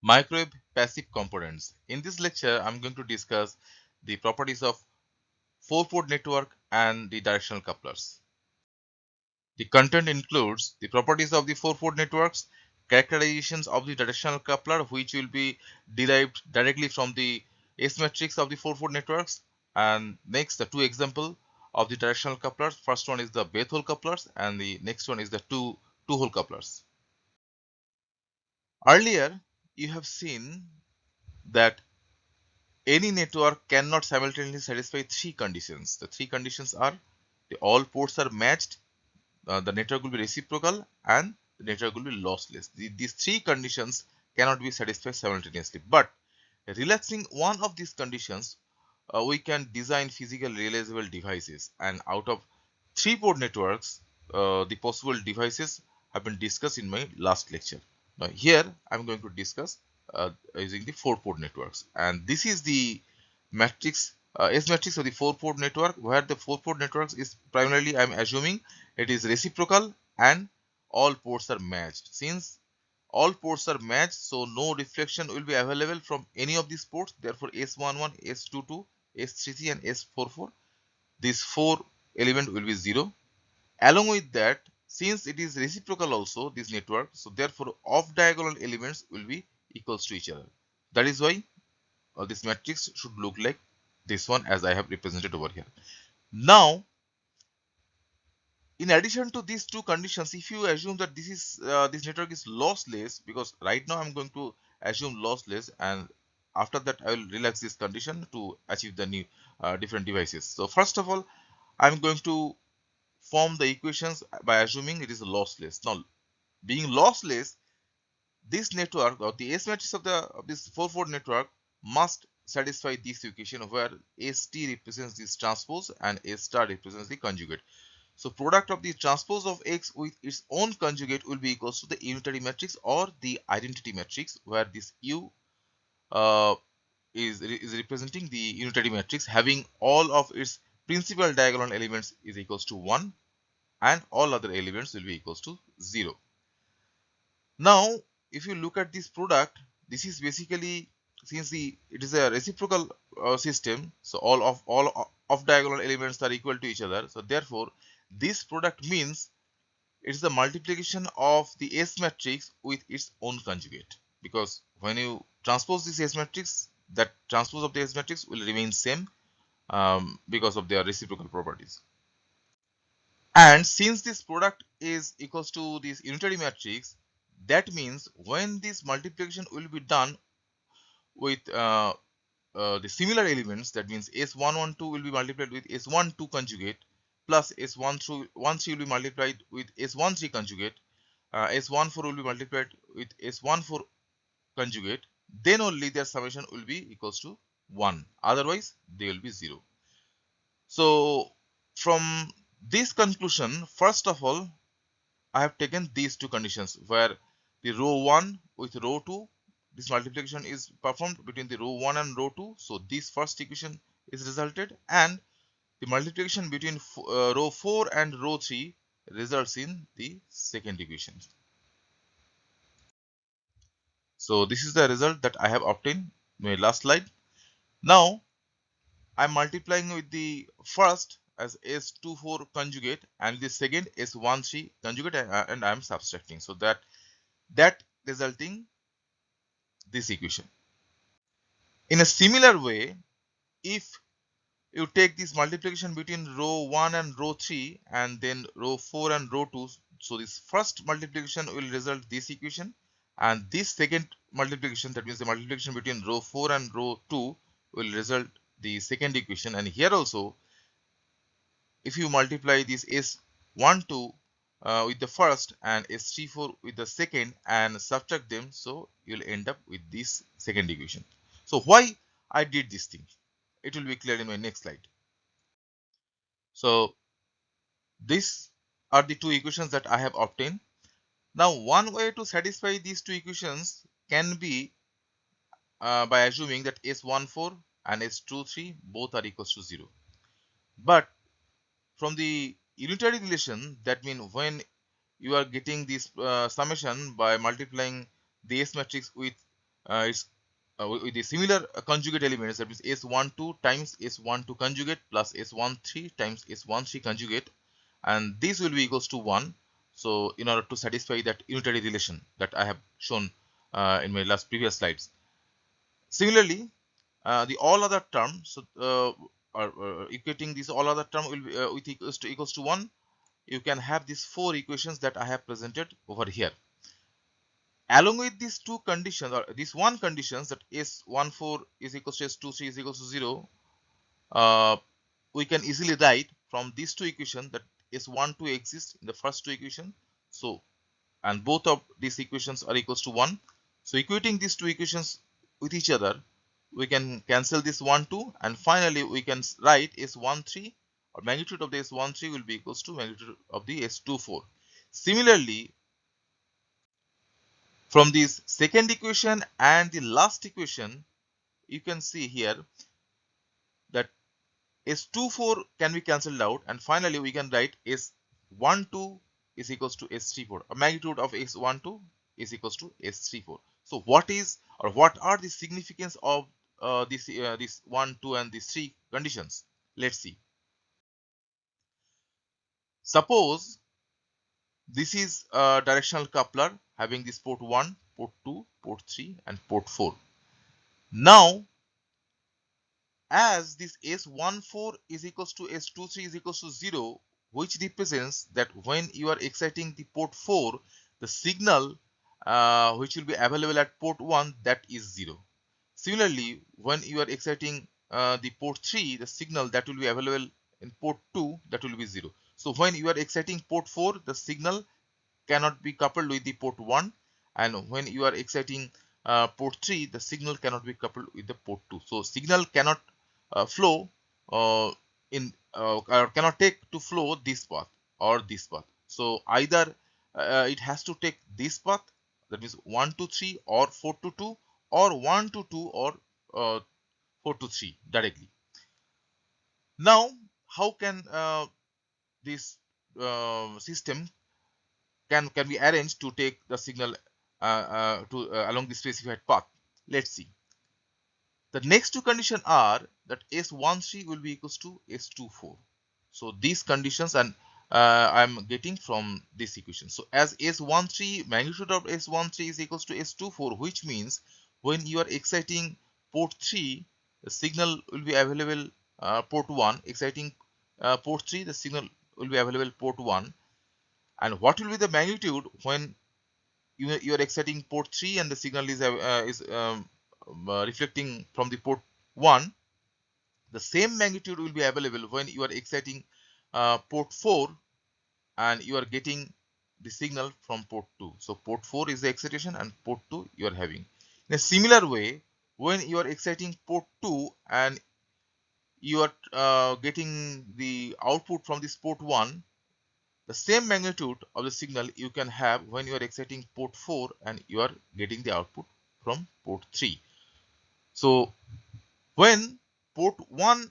Microwave passive components. In this lecture, I'm going to discuss the properties of 4-port network and the directional couplers. The content includes the properties of the 4-port networks, characterizations of the directional coupler, which will be derived directly from the S matrix of the 4-port networks, and next the two examples of the directional couplers. First one is the Bethe-Hole couplers, and the next one is the two-hole couplers. Earlier, you have seen that any network cannot simultaneously satisfy three conditions. The three conditions are all ports are matched, the network will be reciprocal, and the network will be lossless. These three conditions cannot be satisfied simultaneously. But relaxing one of these conditions, we can design physical realizable devices. And out of 3-port networks, the possible devices have been discussed in my last lecture. Now here I am going to discuss using the 4-port networks, and this is the matrix S matrix of the 4-port network, where the 4-port networks is primarily, I am assuming, it is reciprocal and all ports are matched. Since all ports are matched, so no reflection will be available from any of these ports. Therefore, S11, S22, S33 and S44, these four element will be 0. Along with that, since it is reciprocal also, this network, so therefore off diagonal elements will be equals to each other. That is why this matrix should look like this one, as I have represented over here. Now, in addition to these two conditions, if you assume that this network is lossless, because right now I'm going to assume lossless, and after that I will relax this condition to achieve the new different devices. So first of all, I'm going to form the equations by assuming it is lossless. Now, being lossless, this network, or the S matrix of this 4-port network, must satisfy this equation where ST represents this transpose and S star represents the conjugate. So product of the transpose of X with its own conjugate will be equals to the unitary matrix or the identity matrix, where this U uh, is representing the unitary matrix having all of its principal diagonal elements is equals to 1 and all other elements will be equals to 0. Now, if you look at this product, this is basically, since it is a reciprocal system, so all of diagonal elements are equal to each other. So therefore, this product means it is the multiplication of the S matrix with its own conjugate, because when you transpose this S matrix, that transpose of the S matrix will remain same because of their reciprocal properties. And since this product is equals to this unitary matrix, that means when this multiplication will be done with the similar elements, that means S112 will be multiplied with S12 conjugate plus S13 will be multiplied with S13 conjugate, S14 will be multiplied with S14 conjugate, then only their summation will be equals to 1. Otherwise, they will be 0. So from this conclusion, first of all, I have taken these two conditions where the row 1 with row 2, this multiplication is performed between the row 1 and row 2. So this first equation is resulted, and the multiplication between row 4 and row 3 results in the second equation. So this is the result that I have obtained in my last slide. Now I am multiplying with the first as S24 conjugate and the second S13 conjugate, and I am subtracting, so that resulting this equation. In a similar way, if you take this multiplication between row 1 and row 3 and then row 4 and row 2, so this first multiplication will result this equation, and this second multiplication, that means the multiplication between row 4 and row 2, will result the second equation. And here also, if you multiply this S12 with the first and S34 with the second and subtract them, so you'll end up with this second equation. So why I did this thing, it will be clear in my next slide. So these are the two equations that I have obtained. Now one way to satisfy these two equations can be by assuming that S14 and S23 both are equals to 0. But from the unitary relation, that means when you are getting this summation by multiplying the S matrix with it's with the similar conjugate elements, that means S12 times S12 conjugate plus S13 times S13 conjugate, and this will be equals to 1. So in order to satisfy that unitary relation that I have shown in my last previous slides. Similarly, the all other term, so equating this all other term will be with equals to 1. You can have these 4 equations that I have presented over here. Along with these two conditions, or this one conditions, that S14 is equals to S23 is equals to 0, we can easily write from these two equations that S12 exists in the first two equations. So, and both of these equations are equals to 1. So equating these two equations with each other, we can cancel this 1 2, and finally we can write S13, or magnitude of the S13 will be equals to magnitude of the S24. Similarly, from this second equation and the last equation, you can see here that S24 can be cancelled out, and finally we can write S12 is equals to S34. A magnitude of S12 is equals to S34. So what is, or what are the significance of this 1, 2 and these 3 conditions? Let's see. Suppose this is a directional coupler having this port 1, port 2, port 3 and port 4. Now, as this S14 is equals to S23 is equals to 0, which represents that when you are exciting the port 4, the signal which will be available at port 1, that is 0. Similarly, when you are exciting the port 3, the signal that will be available in port 2, that will be 0. So when you are exciting port 4, the signal cannot be coupled with the port 1, and when you are exciting port 3, the signal cannot be coupled with the port 2. So signal cannot flow or cannot take to flow this path or this path. So either it has to take this path, that is 1 to 3 or 4 to 2, or 1 to 2 or 4 to 3 directly. Now, how can this system can be arranged to take the signal along the specified path? Let's see. The next two conditions are that S13 will be equals to S24. So these conditions, and I'm getting from this equation. So as S13, magnitude of S13 is equals to S24, which means when you are exciting port 3, the signal will be available port 1. Exciting port 3, the signal will be available port 1. And what will be the magnitude when you are exciting port 3 and the signal is reflecting from the port 1? The same magnitude will be available when you are exciting port 4 and you are getting the signal from port 2. So port 4 is the excitation and port 2 you are having. In a similar way, when you are exciting port 2 and you are getting the output from this port 1, the same magnitude of the signal you can have when you are exciting port 4 and you are getting the output from port 3. So when port 1,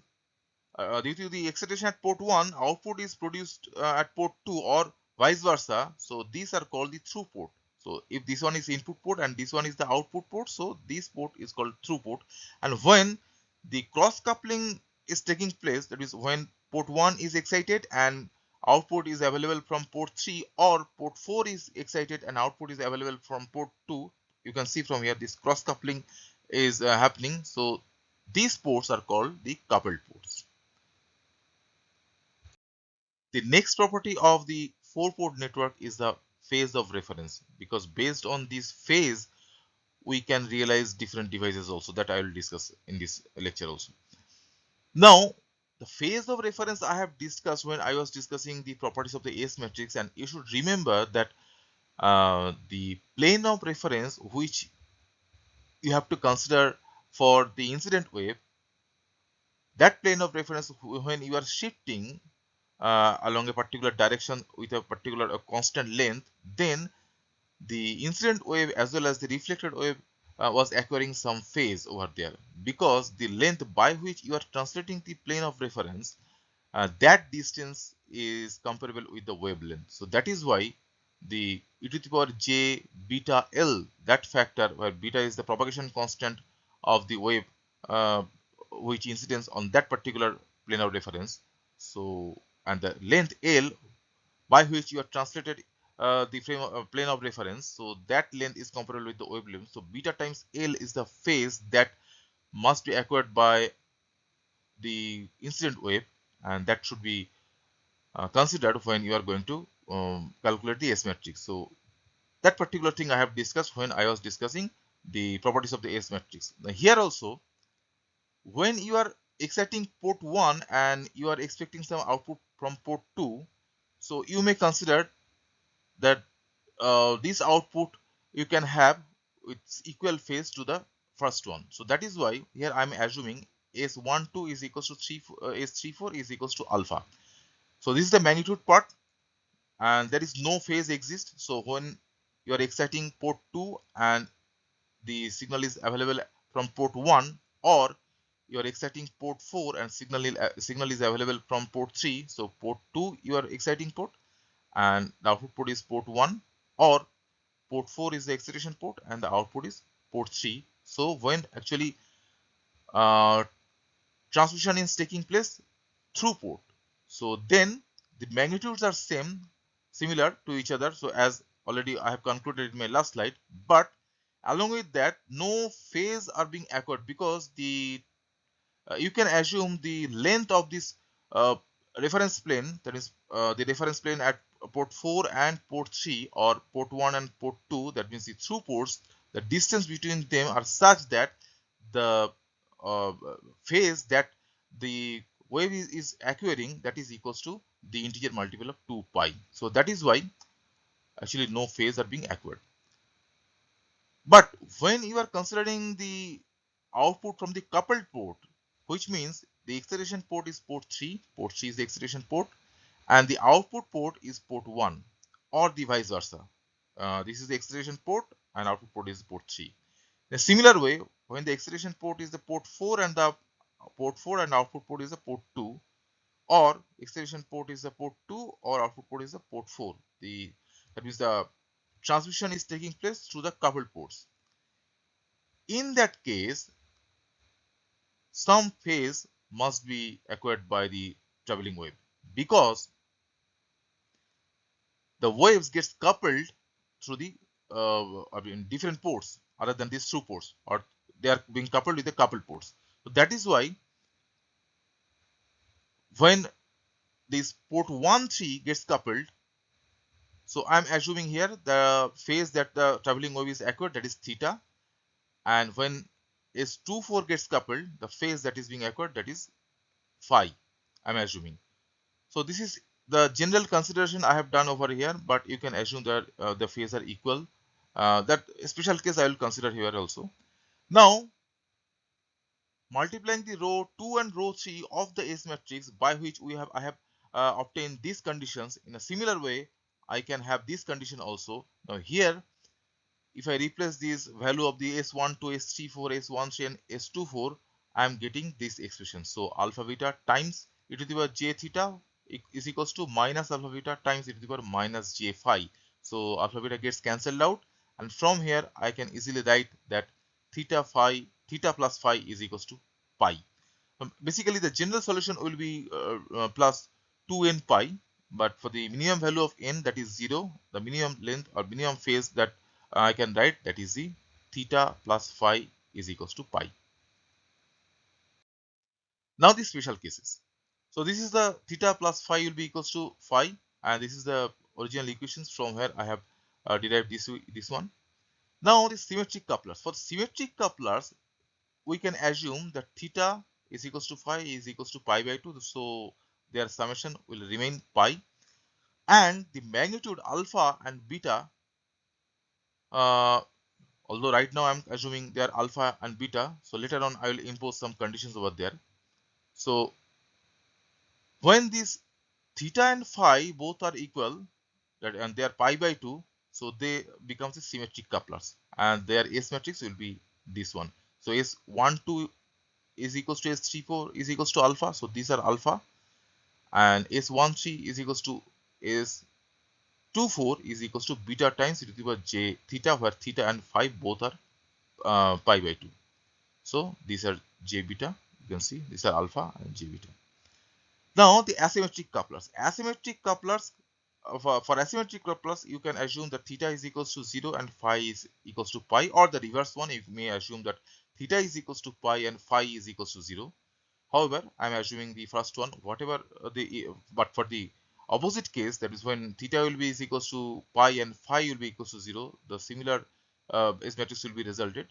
due to the excitation at port 1, output is produced at port 2 or vice versa. So these are called the through port. So if this one is input port and this one is the output port, so this port is called through port. And when the cross coupling is taking place, that is when port 1 is excited and output is available from port 3, or port 4 is excited and output is available from port 2, you can see from here this cross coupling is happening. So these ports are called the coupled ports. The next property of the 4-port network is the phase of reference, because based on this phase we can realize different devices also, that I will discuss in this lecture also. Now, the phase of reference I have discussed when I was discussing the properties of the S matrix, and you should remember that the plane of reference which you have to consider for the incident wave, that plane of reference, when you are shifting along a particular direction with a particular constant length, then the incident wave as well as the reflected wave was acquiring some phase over there, because the length by which you are translating the plane of reference, that distance is comparable with the wavelength. So that is why the e to the power j beta L, that factor where beta is the propagation constant of the wave which incidence on that particular plane of reference. So, and the length L by which you are translated the plane of reference, so that length is comparable with the wavelength. So beta times L is the phase that must be acquired by the incident wave, and that should be considered when you are going to calculate the S matrix. So that particular thing I have discussed when I was discussing the properties of the S matrix. Now here also, when you are exciting port 1 and you are expecting some output from port 2, so you may consider that this output you can have its equal phase to the first one. So that is why here I am assuming S12 is equals to S34 is equals to alpha. So this is the magnitude part, and there is no phase exist. So when you are exciting port 2 and the signal is available from port 1, or you are exciting port 4 and signal is available from port 3. So port 2 you are exciting port and the output port is port 1, or port 4 is the excitation port and the output is port 3. So when actually uh, transmission is taking place through port, so then the magnitudes are similar to each other. So as already I have concluded in my last slide, but along with that no phase are being acquired, because the you can assume the length of this uh, reference plane, that is the reference plane at port 4 and port 3, or port 1 and port 2, that means the through ports, the distance between them are such that the uh, phase that the wave is acquiring, that is equals to the integer multiple of 2 pi. So that is why actually no phase are being acquired. But when you are considering the output from the coupled port, which means the excitation port is port 3, port 3 is the excitation port, and the output port is port 1, or the vice versa. This is the excitation port and output port is port 3. In a similar way, when the excitation port is the port 4 and the port 4 and output port is the port 2, or excitation port is the port 2 or output port is the port 4. That means the transmission is taking place through the coupled ports. In that case, some phase must be acquired by the traveling wave, because the waves gets coupled through the different ports other than these through ports, or they are being coupled with the coupled ports. So that is why when this port 1 3 gets coupled, so I'm assuming here the phase that the traveling wave is acquired, that is theta, and when S24 gets coupled, the phase that is being acquired, that is phi, I'm assuming. So this is the general consideration I have done over here, but you can assume that the phase are equal. That special case I will consider here also. Now, multiplying the row 2 and row 3 of the S matrix, by which I have obtained these conditions, in a similar way I can have this condition also. Now here, if I replace this value of the S12, S34, S13 and S24, I am getting this expression. So alpha beta times e to the power j theta is equals to minus alpha beta times e to the power minus j phi. So alpha beta gets cancelled out, and from here I can easily write that theta plus phi is equals to pi. Basically the general solution will be plus 2n pi, but for the minimum value of n, that is 0, the minimum length or minimum phase that I can write, that is the theta plus phi is equals to pi. Now the special cases. So this is the theta plus phi will be equals to phi, and this is the original equations from where I have derived this one. Now the symmetric couplers. For symmetric couplers, we can assume that theta is equals to phi is equals to pi by 2. So their summation will remain pi, and the magnitude alpha and beta, uh, although right now I'm assuming they are alpha and beta, so later on I will impose some conditions over there. So when these theta and phi both are equal, and they are pi by 2, so they becomes a symmetric couplers, and their S matrix will be this one. So S12 is equals to S34 is equals to alpha, so these are alpha, and S13 is equals to 2 4 is equals to beta times e to the power j theta, where theta and phi both are pi by 2. So these are j beta. You can see these are alpha and j beta. Now the asymmetric couplers. Asymmetric couplers, for asymmetric couplers, you can assume that theta is equals to 0 and phi is equals to pi, or the reverse one, you may assume that theta is equals to pi and phi is equals to 0. However, I am assuming the first one, whatever but for the opposite case, that is when theta will be is equals to pi and phi will be equals to 0, the similar S matrix will be resulted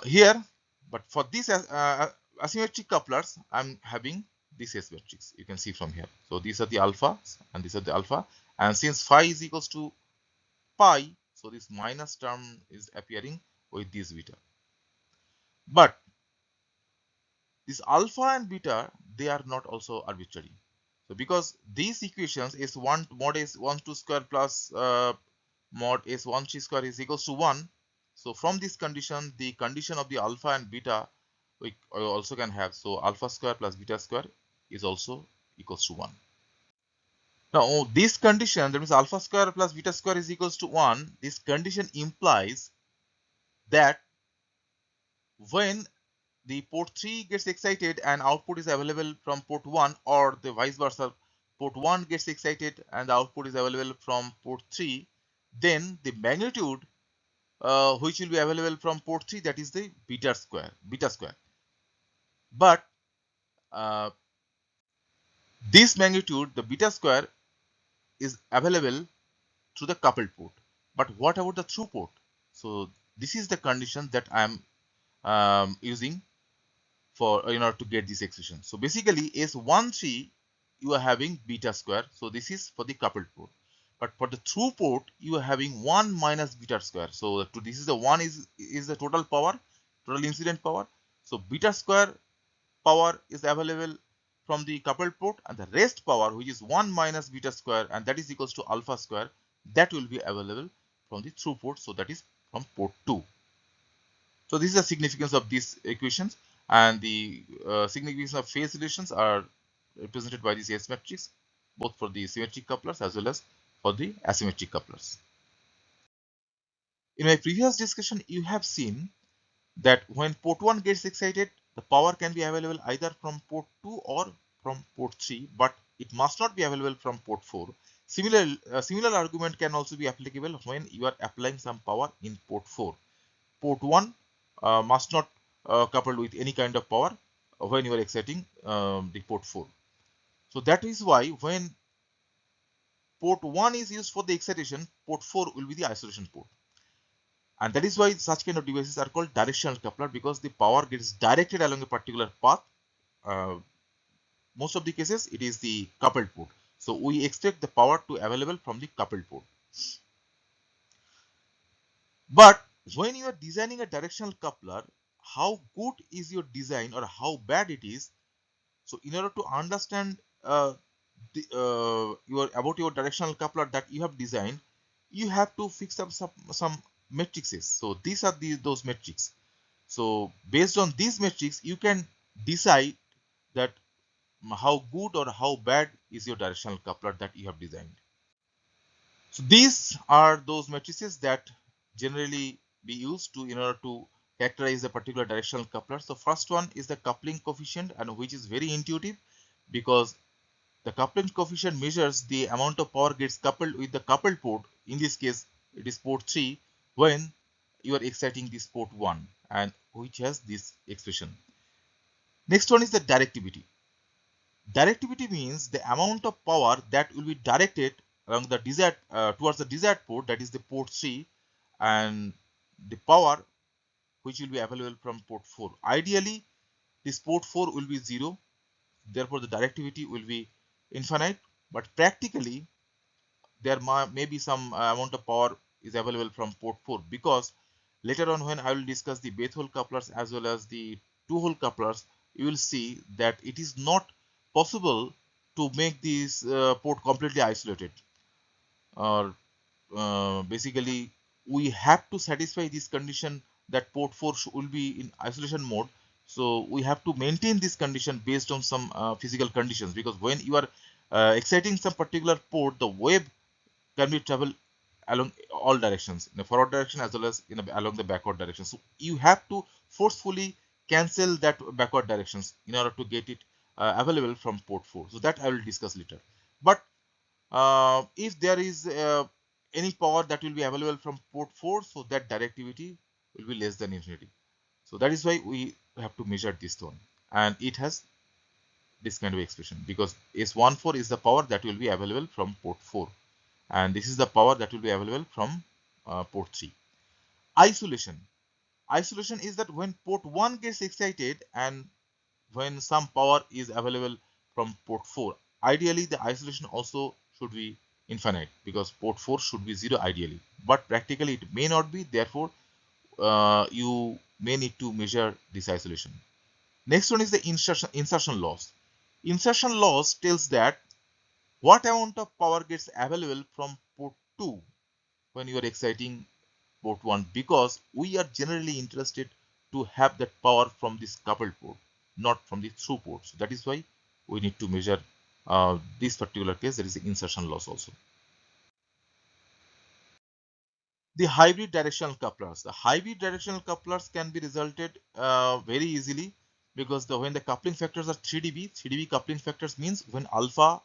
here. But for these asymmetric couplers, I'm having this S matrix. You can see from here. So these are the alpha and these are the alpha, and since phi is equals to pi, so this minus term is appearing with this beta. But this alpha and beta, they are not also arbitrary. So because these equations is mod s1 2 square plus mod s1 3 square is equals to 1. So from this condition, the condition of the alpha and beta we also can have. So alpha square plus beta square is also equals to 1. Now this condition, that means alpha square plus beta square is equals to 1. This condition implies that when the port 3 gets excited and output is available from port 1, or the vice versa, port 1 gets excited and the output is available from port 3, then the magnitude which will be available from port 3, that is the beta square. But this magnitude, the beta square, is available through the coupled port. But what about the through port? So this is the condition that I am using for in order to get this expression. So basically S13 you are having beta square, so this is for the coupled port. But for the through port you are having 1 minus beta square. So this is the 1 is the total power, total incident power. So beta square power is available from the coupled port, and the rest power, which is 1 minus beta square, and that is equals to alpha square, that will be available from the through port, so that is from port 2. So this is the significance of these equations, and the significance of phase relations are represented by this S matrix, both for the symmetric couplers as well as for the asymmetric couplers. In my previous discussion, you have seen that when port 1 gets excited, the power can be available either from port 2 or from port 3, but it must not be available from port 4. Similar argument can also be applicable when you are applying some power in port 4. Port 1 must not coupled with any kind of power when you are exciting the port 4. So that is why when port 1 is used for the excitation, port 4 will be the isolation port. And that is why such kind of devices are called directional coupler, because the power gets directed along a particular path. Most of the cases it is the coupled port. So we expect the power to available from the coupled port. But when you are designing a directional coupler, how good is your design or how bad it is? So in order to understand about your directional coupler that you have designed, you have to fix up some matrices. So these are those matrices. So based on these matrices, you can decide that how good or how bad is your directional coupler that you have designed. So these are those matrices that generally be used in order to characterize a particular directional coupler. So first one is the coupling coefficient, and which is very intuitive, because the coupling coefficient measures the amount of power gets coupled with the coupled port. In this case, it is port 3 when you are exciting this port 1, and which has this expression. Next one is the directivity. Directivity means the amount of power that will be directed along the desired towards the desired port, that is the port 3, and the power which will be available from port 4. Ideally, this port 4 will be 0, therefore the directivity will be infinite, but practically there may be some amount of power is available from port 4, because later on when I will discuss the Bethe-Hole couplers as well as the two-hole couplers, you will see that it is not possible to make this port completely isolated, or basically we have to satisfy this condition that port 4 will be in isolation mode. So we have to maintain this condition based on some physical conditions, because when you are exciting some particular port, the wave can be traveled along all directions, in the forward direction as well as along the backward direction. So you have to forcefully cancel that backward directions in order to get it available from port 4. So that I will discuss later. But if there is any power that will be available from port 4, so that directivity will be less than infinity. So that is why we have to measure this one, and it has this kind of expression, because S14 is the power that will be available from port 4, and this is the power that will be available from port 3. Isolation. Isolation is that when port 1 gets excited and when some power is available from port 4, ideally the isolation also should be infinite, because port 4 should be 0 ideally, but practically it may not be. Therefore you may need to measure this isolation. Next one is the insertion loss. Insertion loss tells that what amount of power gets available from port 2 when you are exciting port 1, because we are generally interested to have that power from this coupled port, not from the through port. So that is why we need to measure this particular case. There is the insertion loss also. The hybrid directional couplers. The hybrid directional couplers can be resulted very easily, because when the coupling factors are 3 dB, 3 dB coupling factors means when alpha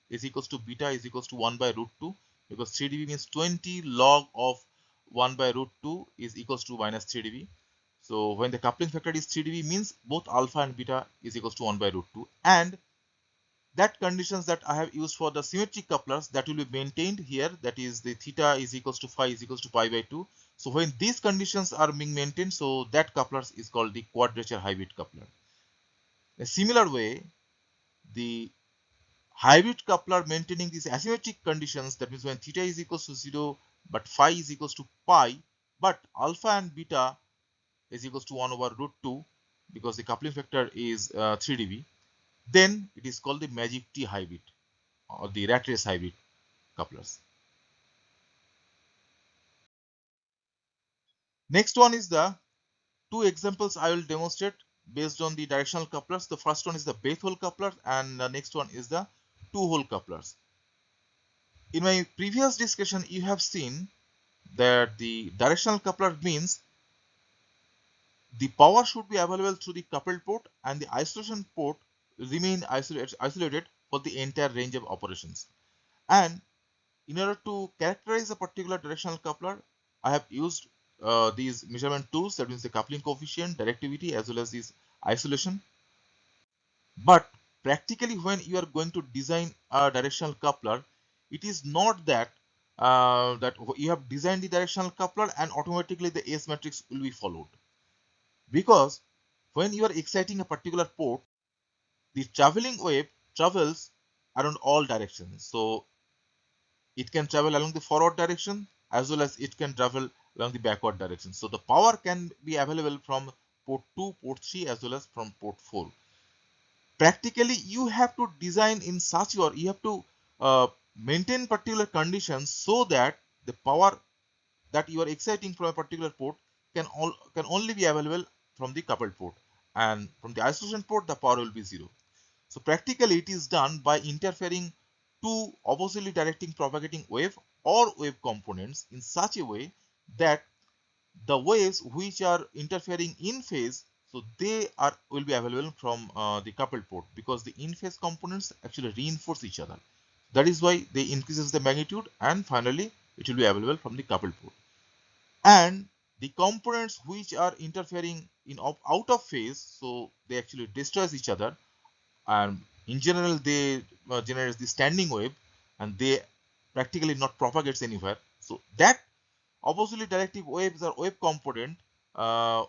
is equals to beta is equals to 1 by root 2, because 3 dB means 20 log of 1 by root 2 is equals to minus 3 dB. So when the coupling factor is 3 dB means both alpha and beta is equals to 1 by root 2, and that conditions that I have used for the symmetric couplers, that will be maintained here, that is the theta is equals to phi is equals to pi by 2. So when these conditions are being maintained, so that couplers is called the quadrature hybrid coupler. In a similar way, the hybrid coupler maintaining these asymmetric conditions, that means when theta is equals to 0 but phi is equals to pi, but alpha and beta is equals to 1 over root 2, because the coupling factor is 3 dB, then it is called the magic T hybrid or the rat race hybrid couplers. Next one is the two examples I will demonstrate based on the directional couplers. The first one is the Bethe hole coupler, and the next one is the two hole couplers. In my previous discussion, you have seen that the directional coupler means the power should be available through the coupled port, and the isolation port remain isolated for the entire range of operations. And in order to characterize a particular directional coupler, I have used these measurement tools, that means the coupling coefficient, directivity, as well as this isolation. But practically, when you are going to design a directional coupler, it is not that that you have designed the directional coupler and automatically the S matrix will be followed, because when you are exciting a particular port, the traveling wave travels around all directions. So it can travel along the forward direction as well as it can travel along the backward direction. So the power can be available from port 2, port 3 as well as from port 4. Practically, you have to design in such a way, you have to maintain particular conditions so that the power that you are exciting from a particular port can only be available from the coupled port, and from the isolation port the power will be 0. So practically it is done by interfering two oppositely directing propagating wave or wave components in such a way that the waves which are interfering in phase, so they will be available from the coupled port, because the in phase components actually reinforce each other. That is why they increases the magnitude, and finally it will be available from the coupled port. And the components which are interfering in out of phase, so they actually destroys each other, and in general they generate the standing wave, and they practically not propagates anywhere. So that oppositely directive waves or wave component uh,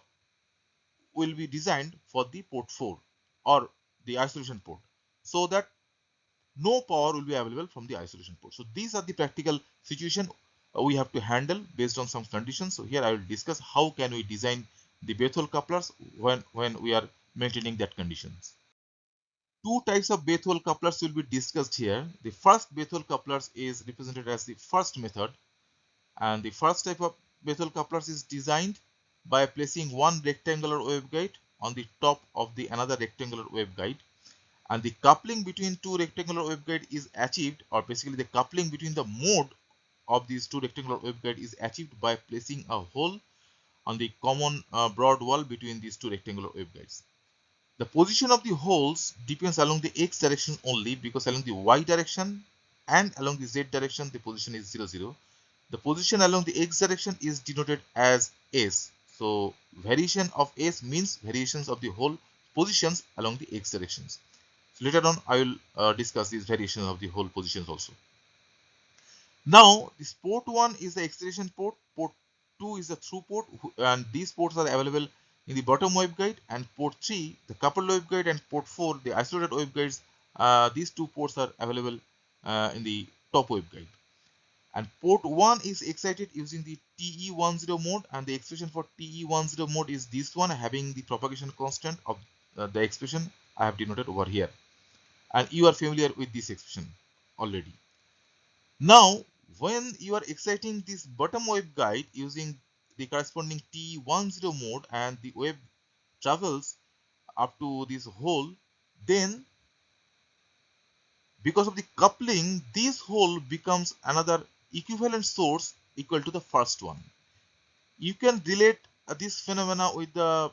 will be designed for the port 4 or the isolation port, so that no power will be available from the isolation port. So these are the practical situation we have to handle based on some conditions. So here I will discuss how can we design the Bethe hole couplers when we are maintaining that conditions. Two types of Bethe hole couplers will be discussed here. The first Bethe hole couplers is represented as the first method, and the first type of Bethe hole couplers is designed by placing one rectangular waveguide on the top of the another rectangular waveguide, and the coupling between two rectangular waveguide is achieved, or basically the coupling between the mode of these two rectangular waveguide is achieved by placing a hole on the common broad wall between these two rectangular waveguides. The position of the holes depends along the x direction only, because along the y direction and along the z direction the position is 0, 0. The position along the x direction is denoted as s. So variation of s means variations of the hole positions along the x directions. So later on I will discuss these variations of the hole positions also. Now this port 1 is the excitation port, port 2 is the through port, and these ports are available in the bottom waveguide, and port 3 the coupled waveguide, and port 4 the isolated waveguides. These two ports are available in the top waveguide. And port 1 is excited using the TE10 mode, and the expression for TE10 mode is this one, having the propagation constant of the expression I have denoted over here, and you are familiar with this expression already. Now when you are exciting this bottom waveguide using the corresponding TE10 mode and the wave travels up to this hole, then because of the coupling this hole becomes another equivalent source equal to the first one. You can relate this phenomena with the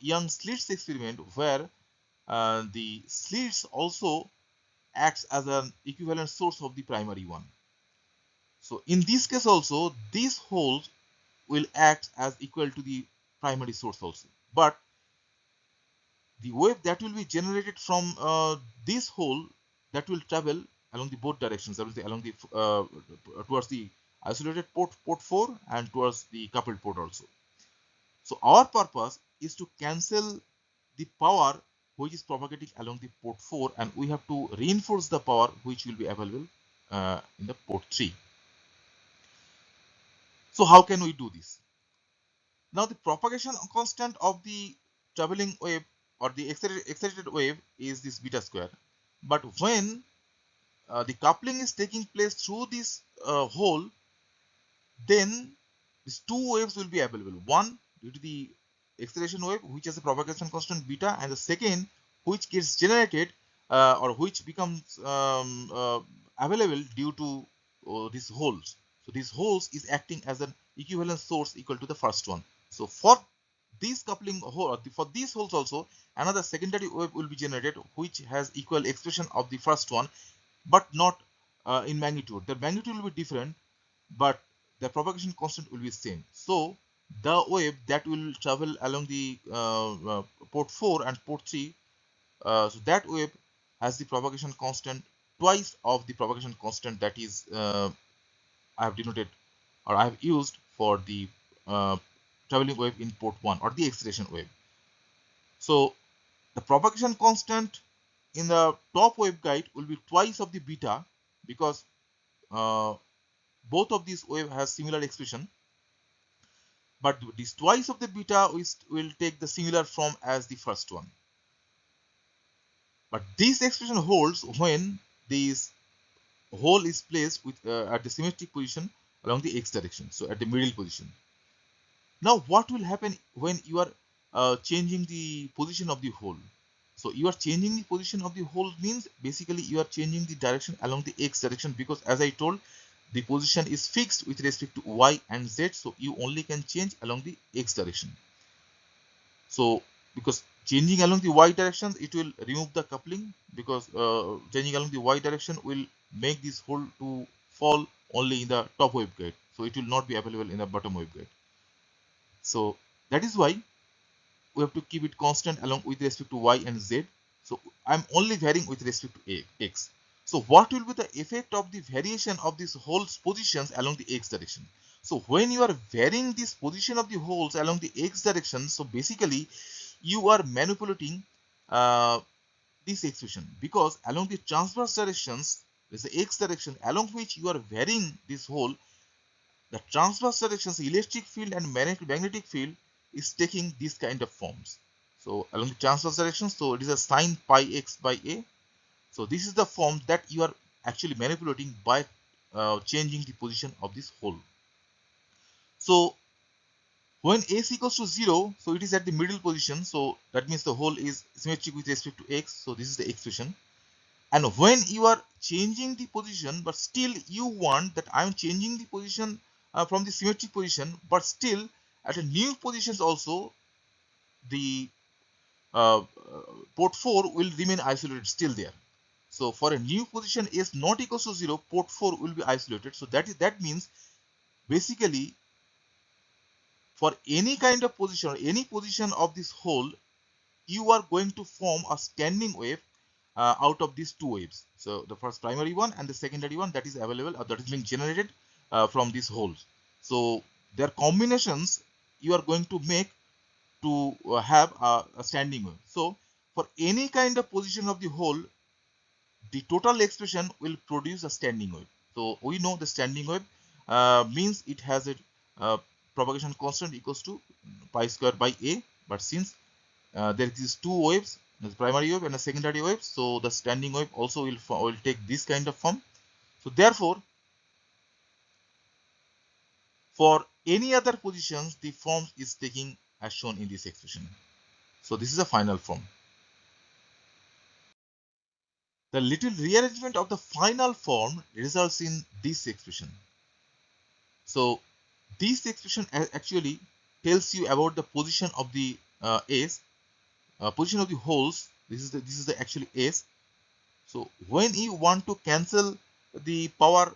Young slits experiment, where the slits also acts as an equivalent source of the primary one. So in this case also these holes will act as equal to the primary source also, but the wave that will be generated from this hole, that will travel along the both directions, along the towards the isolated port 4 and towards the coupled port also. So our purpose is to cancel the power which is propagating along the port 4, and we have to reinforce the power which will be available in the port 3. So how can we do this? Now the propagation constant of the traveling wave or the excited wave is this beta square. But when the coupling is taking place through this hole, then these two waves will be available. One due to the acceleration wave, which has a propagation constant beta, and the second which gets generated or which becomes available due to these holes. So these holes is acting as an equivalent source equal to the first one. So for this coupling hole, for these holes also another secondary wave will be generated which has equal expression of the first one, but not in magnitude. The magnitude will be different, but the propagation constant will be same. So the wave that will travel along the port 4 and port 3, so that wave has the propagation constant twice of the propagation constant that is I have denoted or I have used for the traveling wave in port 1 or the excitation wave. So the propagation constant in the top waveguide will be twice of the beta, because both of these wave has similar expression, but this twice of the beta will take the similar form as the first one. But this expression holds when this hole is placed with at the symmetric position along the x direction, so at the middle position. Now what will happen when you are changing the position of the hole? So you are changing the position of the hole means basically you are changing the direction along the x direction, because as I told, the position is fixed with respect to y and z, so you only can change along the x direction. So because changing along the y direction, it will remove the coupling, because changing along the y direction will make this hole to fall only in the top waveguide, so it will not be available in the bottom waveguide. So that is why we have to keep it constant along with respect to y and z. So I'm only varying with respect to x. So what will be the effect of the variation of these holes positions along the x direction? So when you are varying this position of the holes along the x direction, so basically you are manipulating uh, this expression, because along the transverse directions, there's the x direction along which you are varying this hole, the transverse directions, electric field and magnetic field is taking this kind of forms. So along the transverse direction, so it is a sine pi x by a. So this is the form that you are actually manipulating by changing the position of this hole. So when s equals to 0, so it is at the middle position, so that means the hole is symmetric with respect to x, so this is the expression. And when you are changing the position, but still you want that I am changing the position from the symmetric position, but still at a new positions also the uh, port 4 will remain isolated still there. So for a new position is not equals to 0, port 4 will be isolated. So that means basically for any kind of position or any position of this hole, you are going to form a standing wave out of these two waves. So the first primary one and the secondary one that is available or that is being generated from these holes. So their combinations you are going to make to have a standing wave. So for any kind of position of the hole, the total expression will produce a standing wave. So we know the standing wave means it has a propagation constant equals to pi square by a, but since there exist two waves, the primary wave and a secondary wave, so the standing wave also will take this kind of form. So therefore for any other positions the form is taking as shown in this expression. So this is the final form. The little rearrangement of the final form results in this expression. So this expression actually tells you about the position of the S, position of the holes. This is the actually S. So when you want to cancel the power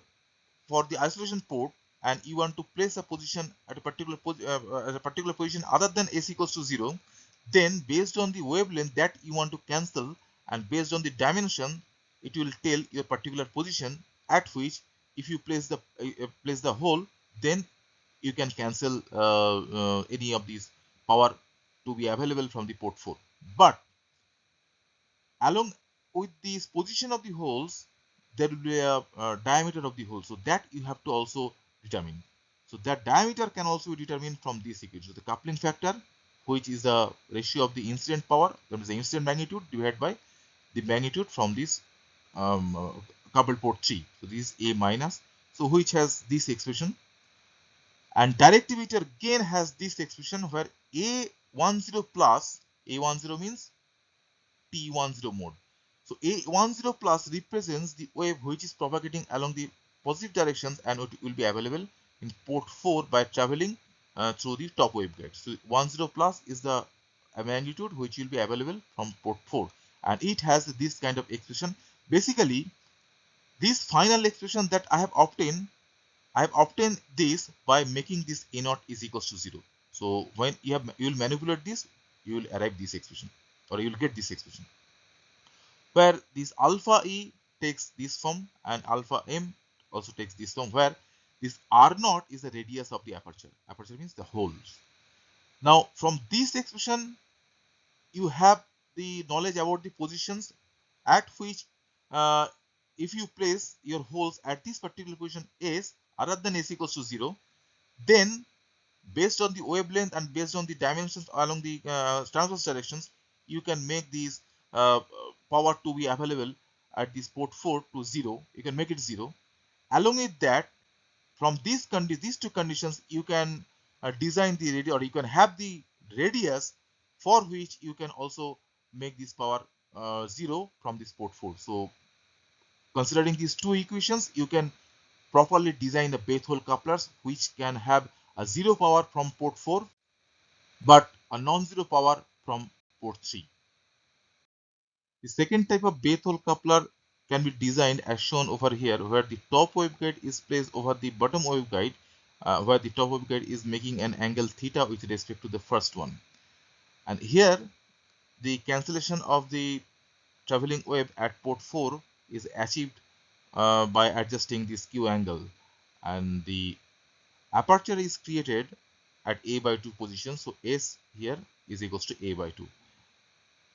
for the isolation port and you want to place a position at a particular position other than S equals to 0, then based on the wavelength that you want to cancel and based on the dimension, it will tell your particular position at which if you place the hole, then you can cancel any of these power to be available from the port 4. But along with this position of the holes, there will be a diameter of the hole, so that you have to also determine. So that diameter can also be determined from this equation. So the coupling factor, which is the ratio of the incident power, that is the incident magnitude divided by the magnitude from this coupled port 3. So this is A minus, so which has this expression, and directivity again has this expression where A10 plus, A10 means T10 mode. So A10 plus represents the wave which is propagating along the positive directions and it will be available in port 4 by traveling through the top waveguide. So 10 plus is the magnitude which will be available from port 4 and it has this kind of expression. Basically, this final expression that I have obtained this by making this A naught is equals to 0. So when you will manipulate this, you will arrive this expression or you will get this expression, where this alpha E takes this form and alpha M also takes this form, where this R naught is the radius of the aperture. Aperture means the holes. Now from this expression you have the knowledge about the positions at which uh, if you place your holes at this particular position S other than S equals to 0, then based on the wavelength and based on the dimensions along the transverse directions, you can make these power to be available at this port 4 to 0. You can make it 0. Along with that, from these two conditions, you can design the radius, or you can have the radius for which you can also make this power 0 from this port 4. So considering these two equations, you can properly design the Bethe-Hole couplers which can have a 0 power from port 4 but a non-zero power from port 3. The second type of Bethe-Hole coupler can be designed as shown over here, where the top waveguide is placed over the bottom waveguide, where the top waveguide is making an angle theta with respect to the first one. And here the cancellation of the traveling wave at port 4 is achieved by adjusting the skew angle, and the aperture is created at a by 2 position. So S here is equals to a by 2.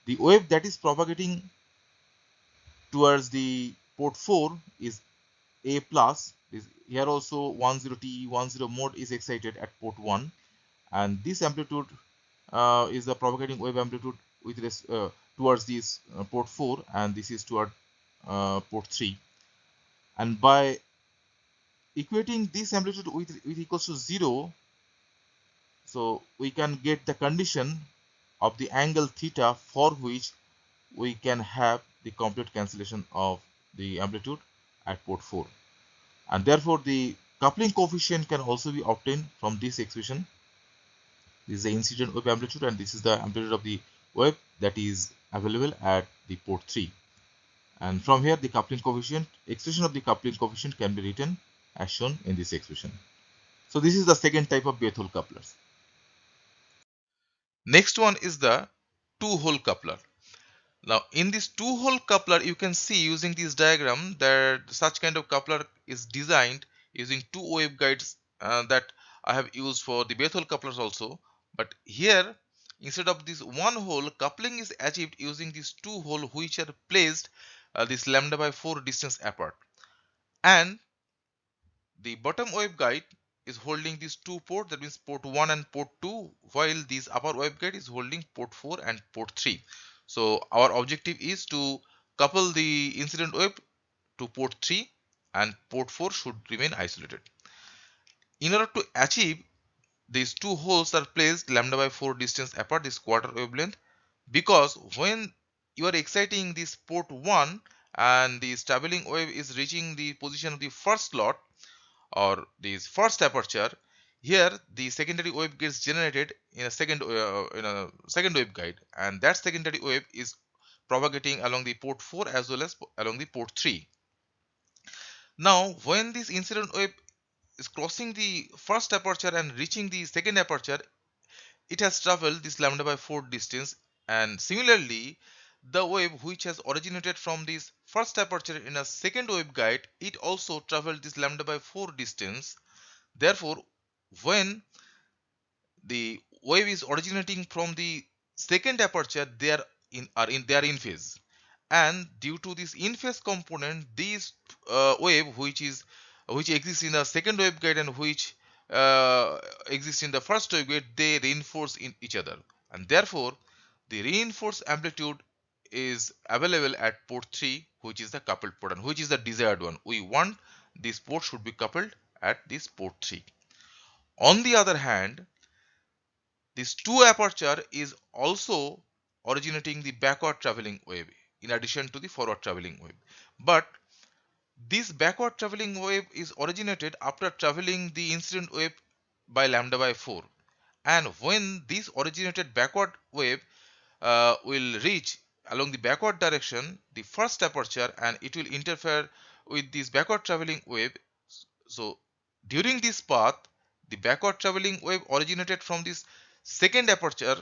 The wave that is propagating towards the port 4 is a plus. Here also 10 mode is excited at port 1, and this amplitude is the propagating wave amplitude with this towards this port 4, and this is toward port 3. And by equating this amplitude with equals to 0, so we can get the condition of the angle theta for which we can have the complete cancellation of the amplitude at port 4, and therefore the coupling coefficient can also be obtained from this expression. This is the incident wave amplitude and this is the amplitude of the wave that is available at the port 3, and from here the coupling coefficient, expression of the coupling coefficient can be written as shown in this expression. So this is the second type of Bethe-Hole couplers. Next one is the two-hole coupler. Now in this two-hole coupler you can see using this diagram that such kind of coupler is designed using two waveguides that I have used for the Bethe-Hole couplers also, but here instead of this one hole, coupling is achieved using these two holes which are placed this lambda by 4 distance apart, and the bottom waveguide is holding these two ports, that means port 1 and port 2, while this upper waveguide is holding port 4 and port 3. So our objective is to couple the incident wave to port 3 and port 4 should remain isolated. In order to achieve, these two holes are placed lambda by 4 distance apart, this quarter wavelength, because when you are exciting this port 1 and this traveling wave is reaching the position of the first slot or this first aperture, here the secondary wave gets generated in a second waveguide, and that secondary wave is propagating along the port 4 as well as along the port 3. Now when this incident wave is crossing the first aperture and reaching the second aperture, it has traveled this lambda by 4 distance, and similarly the wave which has originated from this first aperture in a second waveguide, it also traveled this lambda by 4 distance. Therefore when the wave is originating from the second aperture, they are in phase, and due to this in phase component, this wave which exists in the second waveguide and which exists in the first waveguide, they reinforce in each other, and therefore the reinforced amplitude is available at port 3, which is the coupled port and which is the desired one. We want this port should be coupled at this port 3. On the other hand, this two aperture is also originating the backward traveling wave in addition to the forward traveling wave. But this backward traveling wave is originated after traveling the incident wave by lambda by 4. And when this originated backward wave will reach along the backward direction, the first aperture, and it will interfere with this backward traveling wave. So during this path, the backward traveling wave originated from this second aperture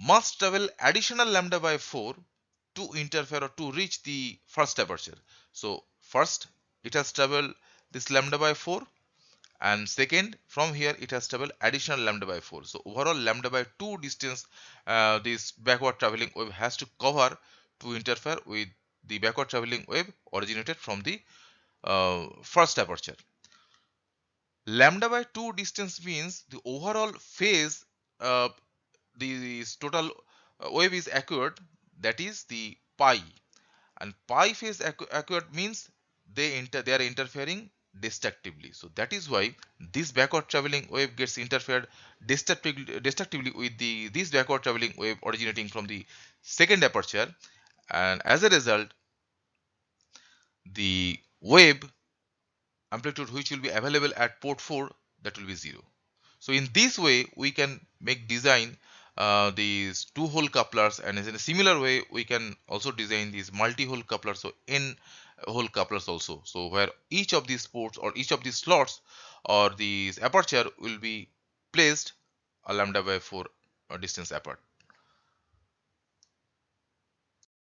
must travel additional lambda by 4 to interfere or to reach the first aperture. So first it has traveled this lambda by 4, and second from here it has traveled additional lambda by 4. So overall lambda by 2 distance this backward traveling wave has to cover to interfere with the backward traveling wave originated from the first aperture. Lambda by 2 distance means the overall phase, uh, the total wave is acquired, that is the pi, and pi phase acquired means they are interfering destructively. So that is why this backward traveling wave gets interfered destructively with this backward traveling wave originating from the second aperture, and as a result the wave amplitude which will be available at port 4, that will be 0. So in this way we can make design these two hole couplers, and in a similar way we can also design these multi-hole couplers, so n hole couplers also, so where each of these ports or each of these slots or these aperture will be placed a lambda by 4 distance apart.